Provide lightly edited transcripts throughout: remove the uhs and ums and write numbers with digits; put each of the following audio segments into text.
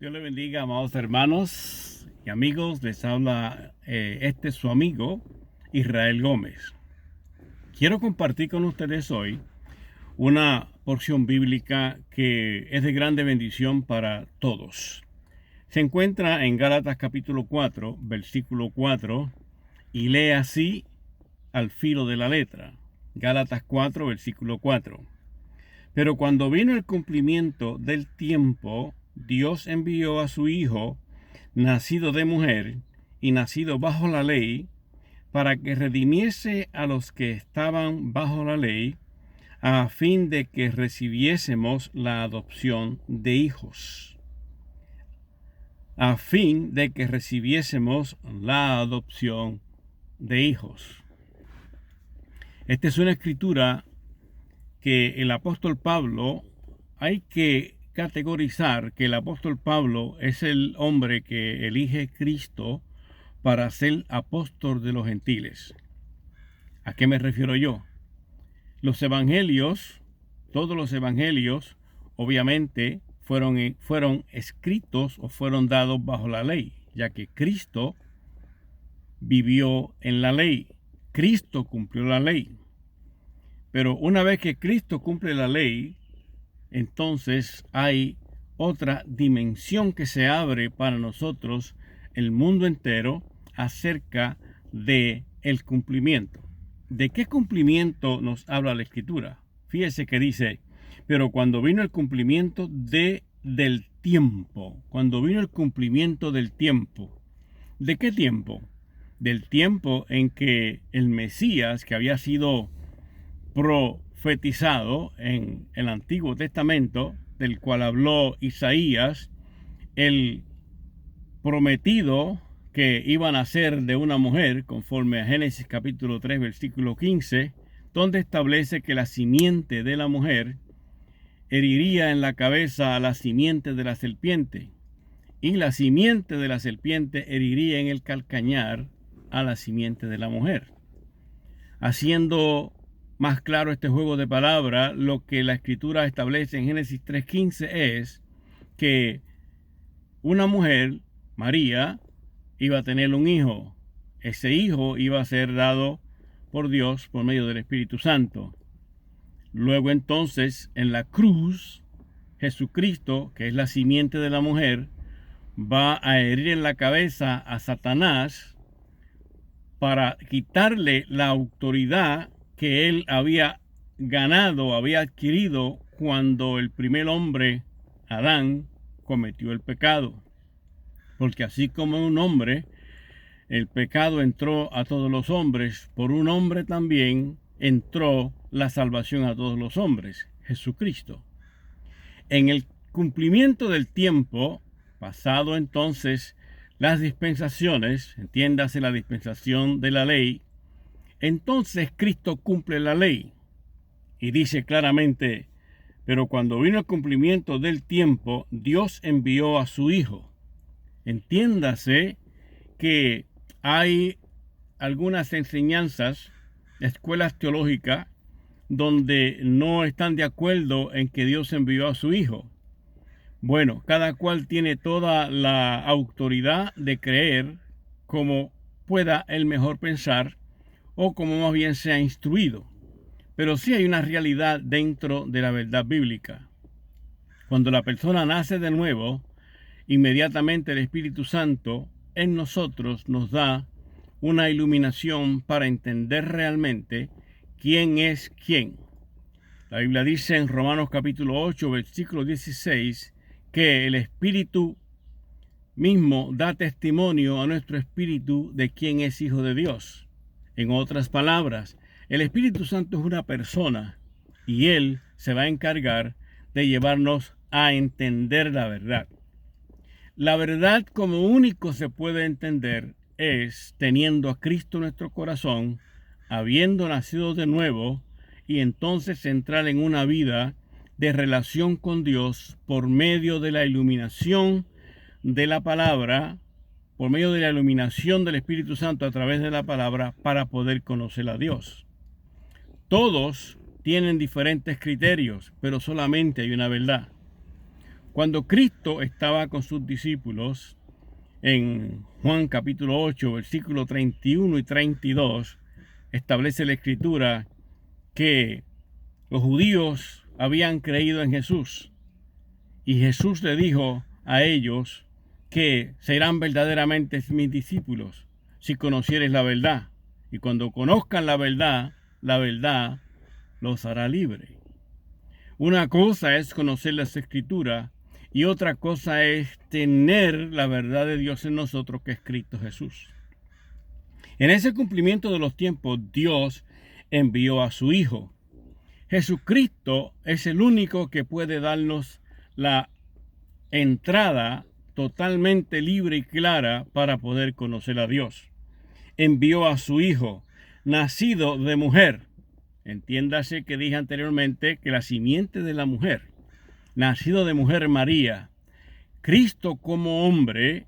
Dios le bendiga, amados hermanos y amigos. Les habla su amigo Israel Gómez. Quiero compartir con ustedes hoy una porción bíblica que es de grande bendición para todos. Se encuentra en Gálatas capítulo 4, versículo 4, y lee así al filo de la letra. Gálatas 4, versículo 4. Pero cuando vino el cumplimiento del tiempo, Dios envió a su Hijo, nacido de mujer y nacido bajo la ley, para que redimiese a los que estaban bajo la ley, a fin de que recibiésemos la adopción de hijos. A fin de que recibiésemos la adopción de hijos. Esta es una escritura que el apóstol Pablo, hay que categorizar que el apóstol Pablo es el hombre que elige Cristo para ser apóstol de los gentiles. ¿A qué me refiero yo? Los evangelios, todos los evangelios, obviamente fueron escritos o fueron dados bajo la ley, ya que Cristo vivió en la ley. Cristo cumplió la ley. Pero una vez que Cristo cumple la ley, entonces hay otra dimensión que se abre para nosotros, el mundo entero, acerca de el cumplimiento. ¿De qué cumplimiento nos habla la Escritura? Fíjese que dice, pero cuando vino el cumplimiento del tiempo, cuando vino el cumplimiento del tiempo. ¿De qué tiempo? Del tiempo en que el Mesías, que había sido profetizado en el Antiguo Testamento, del cual habló Isaías, el prometido que iba a nacer de una mujer, conforme a Génesis capítulo 3, versículo 15, donde establece que la simiente de la mujer heriría en la cabeza a la simiente de la serpiente, y la simiente de la serpiente heriría en el calcañar a la simiente de la mujer. Haciendo más claro este juego de palabras, lo que la Escritura establece en Génesis 3:15 es que una mujer, María, iba a tener un hijo. Ese hijo iba a ser dado por Dios por medio del Espíritu Santo. Luego entonces, en la cruz, Jesucristo, que es la simiente de la mujer, va a herir en la cabeza a Satanás para quitarle la autoridad que él había ganado, había adquirido cuando el primer hombre, Adán, cometió el pecado. Porque así como un hombre, el pecado entró a todos los hombres, por un hombre también entró la salvación a todos los hombres, Jesucristo. En el cumplimiento del tiempo, pasado entonces las dispensaciones, entiéndase la dispensación de la ley, entonces Cristo cumple la ley y dice claramente, pero cuando vino el cumplimiento del tiempo, Dios envió a su Hijo. Entiéndase que hay algunas enseñanzas, escuelas teológicas, donde no están de acuerdo en que Dios envió a su Hijo. Bueno, cada cual tiene toda la autoridad de creer como pueda él mejor pensar o como más bien sea instruido. Pero sí hay una realidad dentro de la verdad bíblica. Cuando la persona nace de nuevo, inmediatamente el Espíritu Santo en nosotros nos da una iluminación para entender realmente quién es quién. La Biblia dice en Romanos capítulo 8, versículo 16, que el Espíritu mismo da testimonio a nuestro espíritu de quién es hijo de Dios. En otras palabras, el Espíritu Santo es una persona y Él se va a encargar de llevarnos a entender la verdad. La verdad como único se puede entender es teniendo a Cristo en nuestro corazón, habiendo nacido de nuevo, y entonces entrar en una vida de relación con Dios por medio de la iluminación de la palabra, por medio de la iluminación del Espíritu Santo a través de la palabra para poder conocer a Dios. Todos tienen diferentes criterios, pero solamente hay una verdad. Cuando Cristo estaba con sus discípulos, en Juan capítulo 8, versículos 31 y 32, establece la Escritura que los judíos habían creído en Jesús. Y Jesús le dijo a ellos que serán verdaderamente mis discípulos si conocieres la verdad. Y cuando conozcan la verdad los hará libre. Una cosa es conocer las Escrituras y otra cosa es tener la verdad de Dios en nosotros, que es Cristo Jesús. En ese cumplimiento de los tiempos, Dios envió a su Hijo. Jesucristo es el único que puede darnos la entrada totalmente libre y clara para poder conocer a Dios. Envió a su Hijo, nacido de mujer. Entiéndase que dije anteriormente que la simiente de la mujer, nacido de mujer María. Cristo como hombre,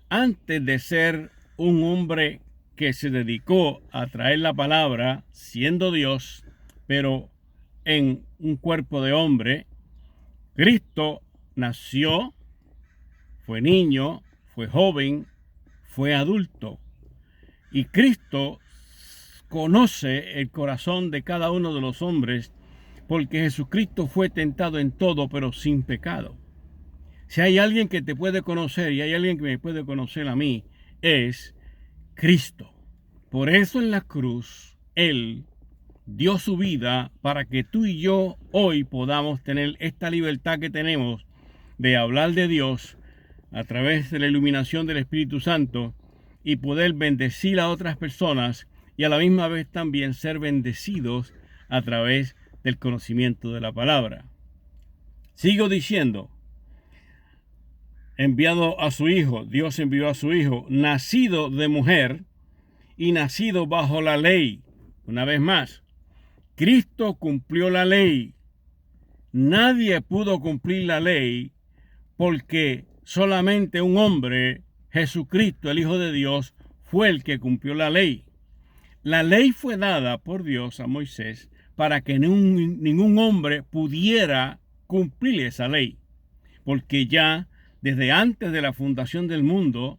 antes de ser un hombre que se dedicó a traer la palabra, siendo Dios, pero en un cuerpo de hombre, Cristo nació, fue niño, fue joven, fue adulto. Y Cristo conoce el corazón de cada uno de los hombres, porque Jesucristo fue tentado en todo, pero sin pecado. Si hay alguien que te puede conocer y hay alguien que me puede conocer a mí, es Cristo. Por eso en la cruz, Él dio su vida para que tú y yo hoy podamos tener esta libertad que tenemos de hablar de Dios a través de la iluminación del Espíritu Santo y poder bendecir a otras personas y a la misma vez también ser bendecidos a través del conocimiento de la palabra. Sigo diciendo, enviado a su Hijo, Dios envió a su Hijo, nacido de mujer y nacido bajo la ley. Una vez más, Cristo cumplió la ley. Nadie pudo cumplir la ley porque solamente un hombre, Jesucristo, el Hijo de Dios, fue el que cumplió la ley. La ley fue dada por Dios a Moisés para que ningún hombre pudiera cumplir esa ley, porque ya desde antes de la fundación del mundo,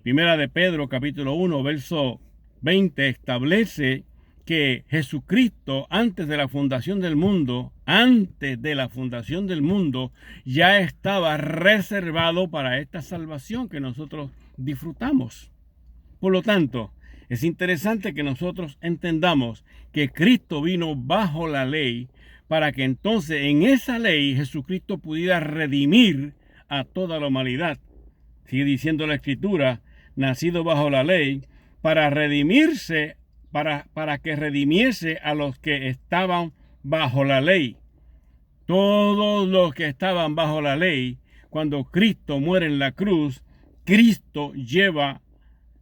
Primera de Pedro capítulo 1 verso 20 establece que Jesucristo antes de la fundación del mundo, ya estaba reservado para esta salvación que nosotros disfrutamos. Por lo tanto, es interesante que nosotros entendamos que Cristo vino bajo la ley para que entonces en esa ley Jesucristo pudiera redimir a toda la humanidad. Sigue diciendo la Escritura, nacido bajo la ley, para redimirse, para que redimiese a los que estaban bajo la ley. Todos los que estaban bajo la ley, cuando Cristo muere en la cruz, Cristo lleva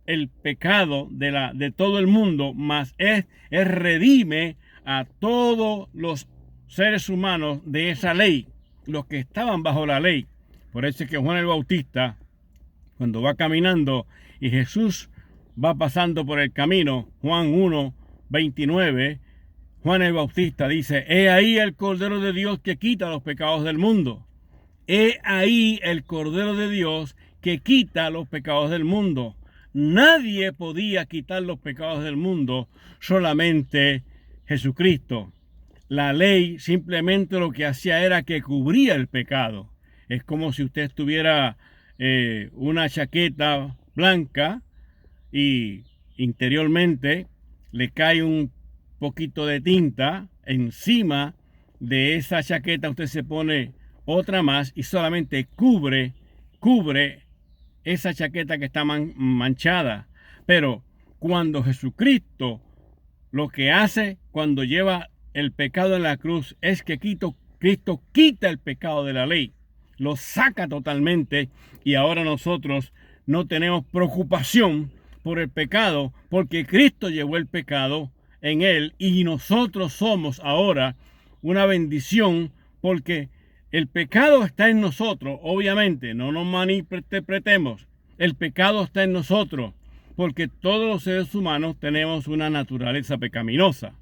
el pecado de todo el mundo, mas él redime a todos los seres humanos de esa ley, los que estaban bajo la ley. Por eso es que Juan el Bautista, cuando va caminando y Jesús va pasando por el camino, Juan 1, 29, Juan el Bautista dice, he ahí el Cordero de Dios que quita los pecados del mundo. He ahí el Cordero de Dios que quita los pecados del mundo. Nadie podía quitar los pecados del mundo, solamente Jesucristo. La ley simplemente lo que hacía era que cubría el pecado. Es como si usted tuviera una chaqueta blanca y interiormente le cae un poquito de tinta encima de esa chaqueta. Usted se pone otra más y solamente cubre esa chaqueta que está manchada. Pero cuando Jesucristo lo que hace cuando lleva el pecado en la cruz es que Cristo quita el pecado de la ley, lo saca totalmente, y ahora nosotros no tenemos preocupación por el pecado porque Cristo llevó el pecado en él y nosotros somos ahora una bendición porque el pecado está en nosotros. Obviamente, no nos malinterpretemos. El pecado está en nosotros porque todos los seres humanos tenemos una naturaleza pecaminosa.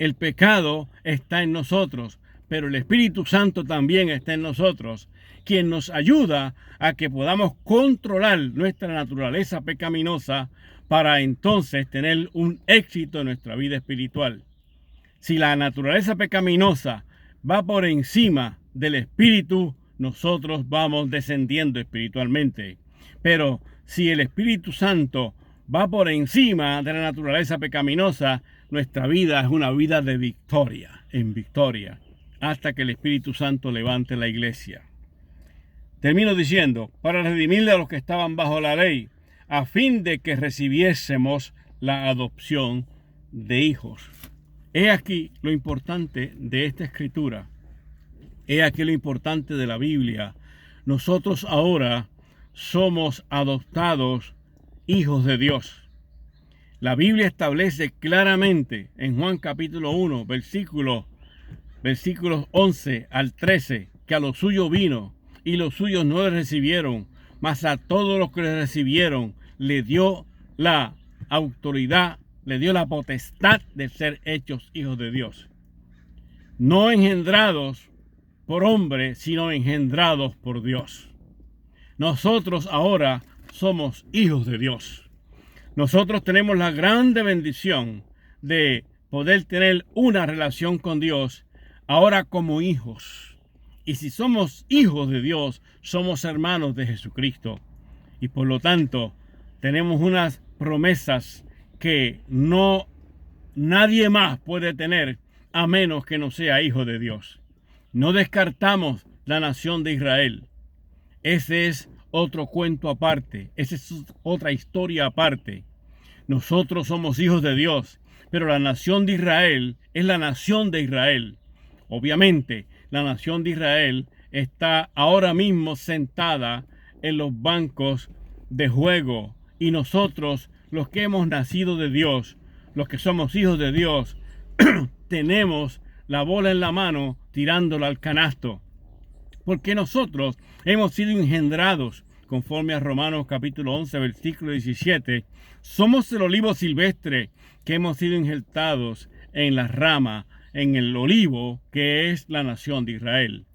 El pecado está en nosotros, pero el Espíritu Santo también está en nosotros, quien nos ayuda a que podamos controlar nuestra naturaleza pecaminosa para entonces tener un éxito en nuestra vida espiritual. Si la naturaleza pecaminosa va por encima del Espíritu, nosotros vamos descendiendo espiritualmente. Pero si el Espíritu Santo va por encima de la naturaleza pecaminosa, nuestra vida es una vida de victoria, en victoria, hasta que el Espíritu Santo levante la iglesia. Termino diciendo, para redimirle a los que estaban bajo la ley, a fin de que recibiésemos la adopción de hijos. He aquí lo importante de esta escritura. He aquí lo importante de la Biblia. Nosotros ahora somos adoptados hijos de Dios. La Biblia establece claramente en Juan capítulo 1, versículos 11 al 13, que a los suyos vino y los suyos no le recibieron, mas a todos los que le recibieron le dio la autoridad, le dio la potestad de ser hechos hijos de Dios. No engendrados por hombre, sino engendrados por Dios. Nosotros ahora somos hijos de Dios. Nosotros tenemos la grande bendición de poder tener una relación con Dios ahora como hijos. Y si somos hijos de Dios, somos hermanos de Jesucristo. Y por lo tanto, tenemos unas promesas que nadie más puede tener a menos que no sea hijo de Dios. No descartamos la nación de Israel. Ese es otro cuento aparte. Esa es otra historia aparte. Nosotros somos hijos de Dios, pero la nación de Israel es la nación de Israel. Obviamente, la nación de Israel está ahora mismo sentada en los bancos de juego. Y nosotros, los que hemos nacido de Dios, los que somos hijos de Dios, tenemos la bola en la mano tirándola al canasto. Porque nosotros hemos sido engendrados, conforme a Romanos capítulo 11, versículo 17. Somos el olivo silvestre que hemos sido injertados en la rama, en el olivo que es la nación de Israel.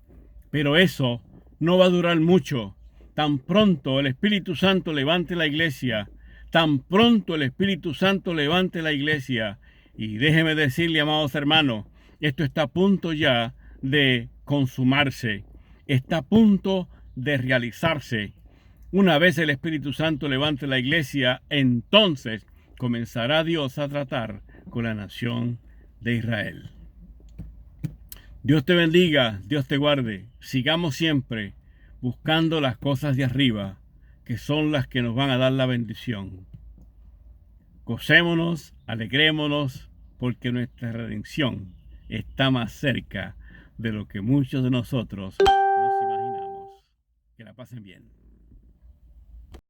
Pero eso no va a durar mucho. Tan pronto el Espíritu Santo levante la iglesia, tan pronto el Espíritu Santo levante la iglesia. Y déjeme decirle, amados hermanos, esto está a punto ya de consumarse. Está a punto de realizarse. Una vez el Espíritu Santo levante la iglesia, entonces comenzará Dios a tratar con la nación de Israel. Dios te bendiga, Dios te guarde. Sigamos siempre buscando las cosas de arriba, que son las que nos van a dar la bendición. Gocémonos, alegrémonos, porque nuestra redención está más cerca de lo que muchos de nosotros nos imaginamos. Que la pasen bien.